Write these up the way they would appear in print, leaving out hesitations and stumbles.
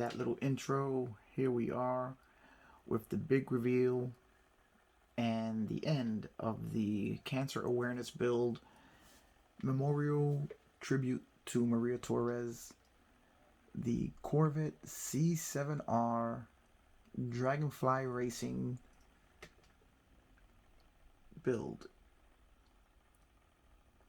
that little intro, here we are with the big reveal and the end of the cancer awareness build memorial tribute to Maria Torrez, the Corvette C7R Dragonfly Racing build.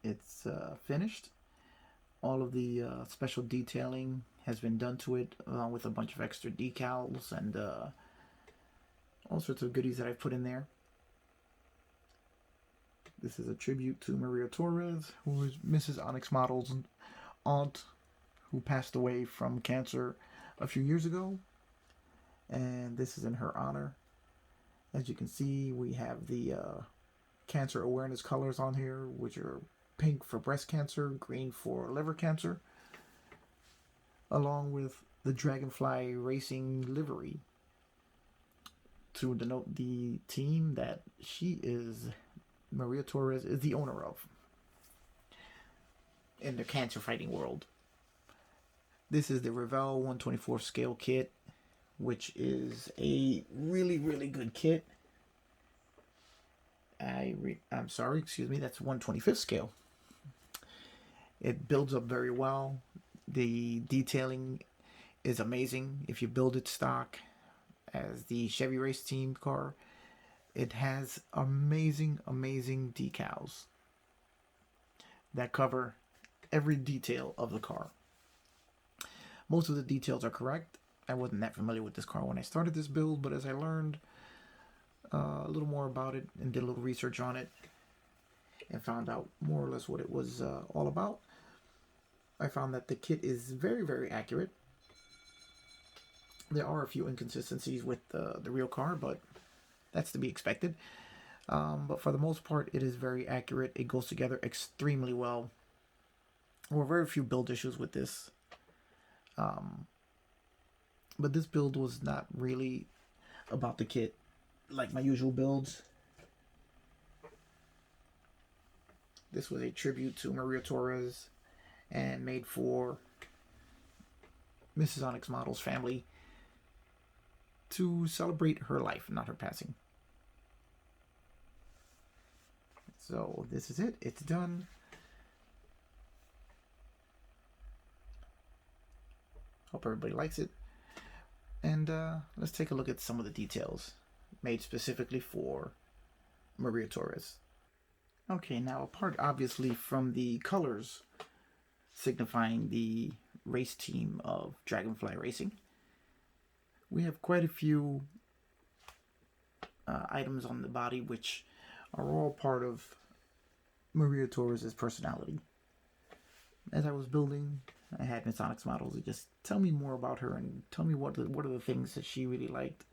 It's finished. All of the special detailing has been done to it, along with a bunch of extra decals and all sorts of goodies that I've put in there. This is a tribute to Maria Torrez, who is Mrs. Onyx Model's aunt, who passed away from cancer a few years ago. And this is in her honor. As you can see, we have the cancer awareness colors on here, which are pink for breast cancer, green for liver cancer, along with the Dragonfly Racing livery to denote the team that Maria Torrez is the owner of in the cancer fighting world. This is the Revell 124 scale kit, which is a really, really good kit. I'm sorry, excuse me, that's 125th scale. It builds up very well. The detailing is amazing. If you build it stock as the Chevy Race Team car, it has amazing, amazing decals that cover every detail of the car. Most of the details are correct. I wasn't that familiar with this car when I started this build, but as I learned a little more about it and did a little research on it and found out more or less what it was all about, I found that the kit is very, very accurate. There are a few inconsistencies with the real car, but that's to be expected. But for the most part, it is very accurate. It goes together extremely well. There were very few build issues with this. But this build was not really about the kit like my usual builds. This was a tribute to Maria Torrez and made for Mrs. Onyx Model's family to celebrate her life, not her passing. So this is it. It's done. Hope everybody likes it. And let's take a look at some of the details made specifically for Maria Torrez. Okay, now apart obviously from the colors signifying the race team of Dragonfly Racing, we have quite a few items on the body which are all part of Maria Torrez's personality. As I was building, I had Miss Onyx Models to just tell me more about her and tell me what are the things that she really liked,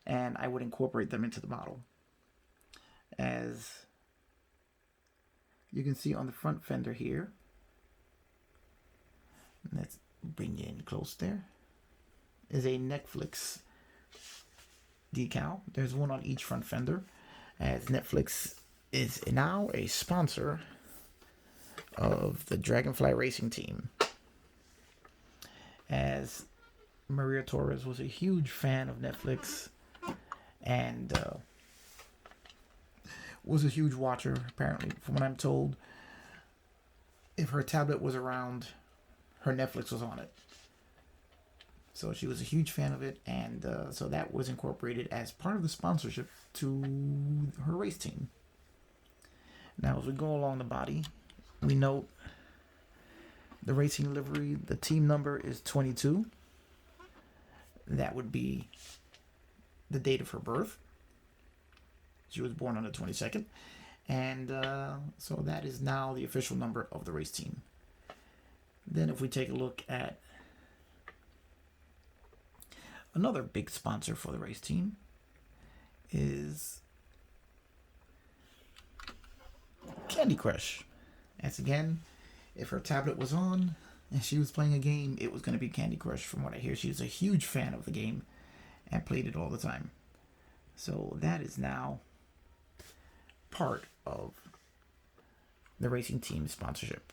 and I would incorporate them into the model. As you can see on the front fender here, let's bring you in close there, is a Netflix decal. There's one on each front fender, as Netflix is now a sponsor of the Dragonfly Racing team. As Maria Torrez was a huge fan of Netflix and was a huge watcher, apparently, from what I'm told. If her tablet was around, her Netflix was on it. So she was a huge fan of it, and so that was incorporated as part of the sponsorship to her race team. Now, as we go along the body, we note the racing livery. The team number is 22. That would be the date of her birth. She was born on the 22nd. And so that is now the official number of the race team. Then if we take a look at another big sponsor for the race team is Candy Crush. As again, if her tablet was on and she was playing a game, it was going to be Candy Crush. From what I hear, she was a huge fan of the game and played it all the time. So that is now part of the racing team sponsorship.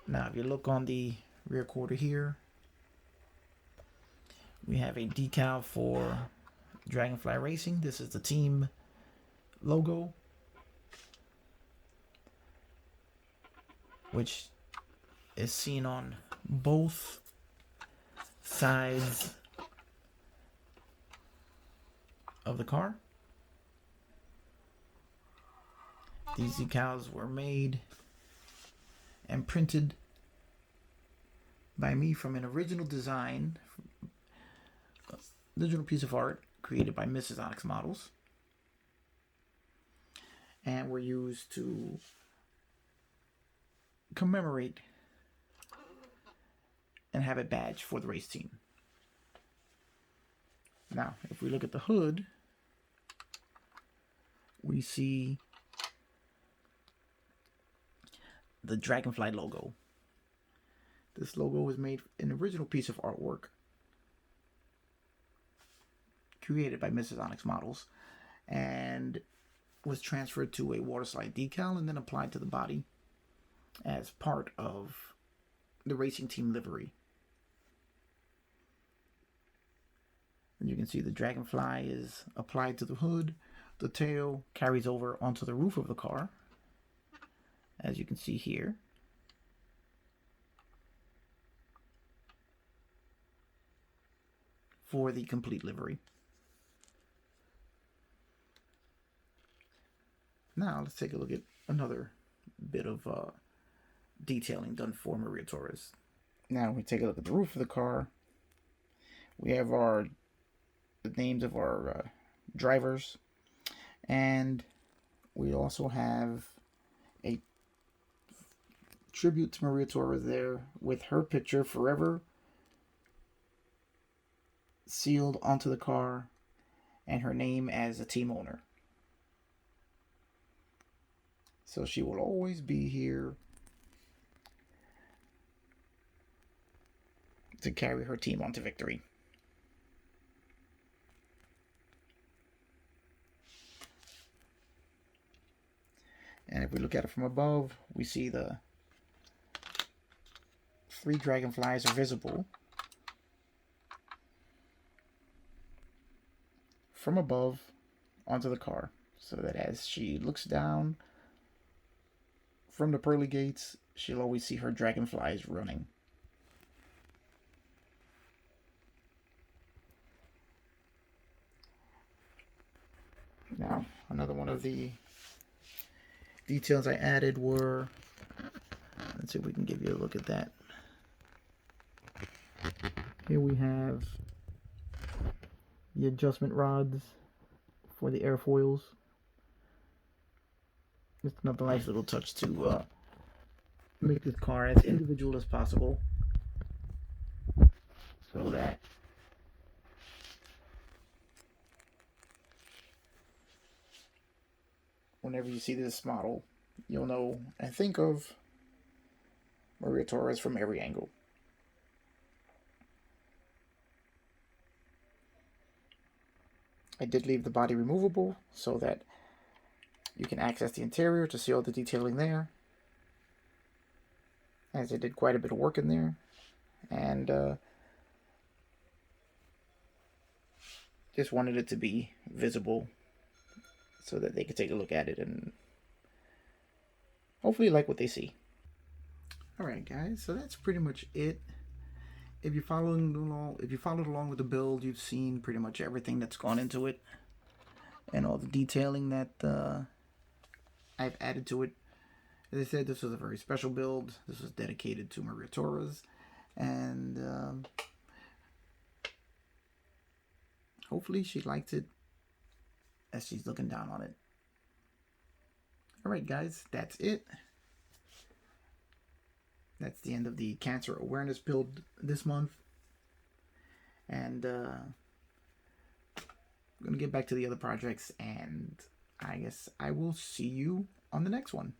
Now, if you look on the rear quarter here, We have a decal for Dragonfly Racing. This is the team logo, which is seen on both sides of the car. These decals were made and printed by me from an original design, original piece of art created by Mrs. Onyx Models, and were used to commemorate and have a badge for the race team. Now, if we look at the hood, we see the Dragonfly logo. This logo was made an original piece of artwork created by Mrs. Onyx Models and was transferred to a waterslide decal and then applied to the body as part of the racing team livery. And you can see the Dragonfly is applied to the hood. The tail carries over onto the roof of the car, as you can see here. For the complete livery. Now let's take a look at another bit of detailing done for Maria Torrez. Now we take a look at the roof of the car. We have the names of our drivers, and we also have a tribute to Maria Torrez there with her picture forever sealed onto the car and her name as a team owner. So she will always be here to carry her team on to victory. And if we look at it from above, we see the 3 dragonflies are visible from above onto the car, so that as she looks down from the pearly gates, she'll always see her dragonflies running. Now, another one of the details I added were, let's see if we can give you a look at that. Here we have the adjustment rods for the airfoils. Just another nice little touch to make this car as individual as possible, so that whenever you see this model, you'll know and think of Maria Torrez from every angle. I did leave the body removable so that you can access the interior to see all the detailing there, as I did quite a bit of work in there, and just wanted it to be visible so that they could take a look at it and hopefully like what they see. Alright guys, so that's pretty much it. If you followed along with the build, you've seen pretty much everything that's gone into it and all the detailing that I've added to it. As I said, this was a very special build. This was dedicated to Maria Torrez, and hopefully she liked it as she's looking down on it. Alright guys, that's it. That's the end of the cancer awareness build this month. And I'm going to get back to the other projects, and I guess I will see you on the next one.